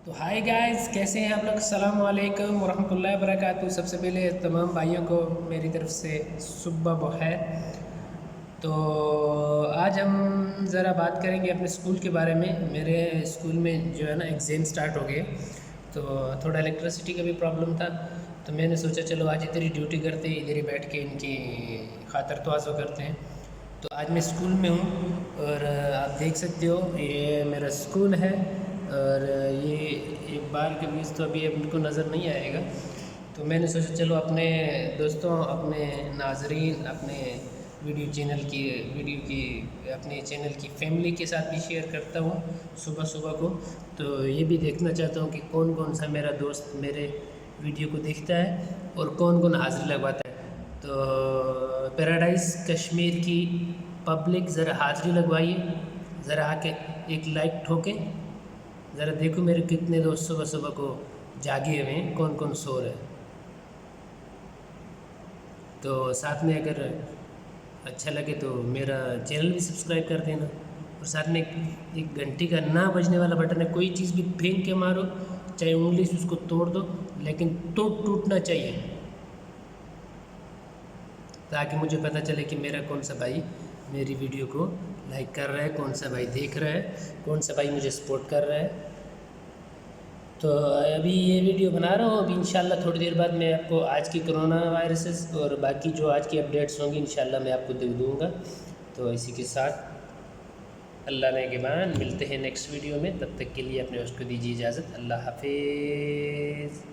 تو high guys, کیسے ہیں آپ لوگ؟ السلام علیکم ورحمۃ اللہ وبرکاتہ۔ سب سے پہلے تمام بھائیوں کو میری طرف سے صبح بخیر۔ تو آج ہم ذرا بات کریں گے اپنے اسکول کے بارے میں۔ میرے اسکول میں جو ہے نا ایگزام سٹارٹ ہو گئے، تو تھوڑا الیکٹریسٹی کا بھی پرابلم تھا، تو میں نے سوچا چلو آج ادھر ہی ڈیوٹی کرتے ہیں، ادھر ہی بیٹھ کے ان کی خاطر تواضع کرتے ہیں۔ تو آج میں اسکول میں ہوں اور آپ دیکھ سکتے ہو یہ میرا اسکول ہے، اور یہ ایک بار کے بیچ تو ابھی ان کو نظر نہیں آئے گا، تو میں نے سوچا چلو اپنے دوستوں، اپنے ناظرین، اپنے ویڈیو کی اپنے چینل کی فیملی کے ساتھ بھی شیئر کرتا ہوں صبح صبح کو۔ تو یہ بھی دیکھنا چاہتا ہوں کہ کون کون سا میرا دوست میرے ویڈیو کو دیکھتا ہے اور کون کون حاضری لگواتا ہے۔ تو پیراڈائز کشمیر کی پبلک ذرا حاضری لگوائیے، ذرا آ کے ایک لائک ٹھوکیں، ذرا دیکھو میرے کتنے دوست صبح صبح کو جاگے ہوئے ہیں، کون کون سو رہے ہیں۔ تو ساتھ میں اگر اچھا لگے تو میرا چینل بھی سبسکرائب کر دینا، اور ساتھ میں ایک گھنٹی کا نہ بجنے والا بٹن ہے، کوئی چیز بھی پھینک کے مارو، چاہے انگلی سے اس کو توڑ دو، لیکن ٹوٹنا چاہیے، تاکہ مجھے پتہ چلے کہ میرا کون سا بھائی میری ویڈیو کو لائک کر رہا ہے، کون سا بھائی دیکھ رہا ہے، کون سا بھائی مجھے سپورٹ کر رہا ہے۔ تو ابھی یہ ویڈیو بنا رہا ہوں، ابھی انشاءاللہ تھوڑی دیر بعد میں آپ کو آج کی کرونا وائرسز اور باقی جو آج کی اپڈیٹس ہوں گی انشاءاللہ میں آپ کو دوں گا۔ تو اسی کے ساتھ اللہ نے نگہبان، ملتے ہیں نیکسٹ ویڈیو میں، تب تک کے لیے اپنے اس کو دیجیے اجازت۔ اللہ حافظ۔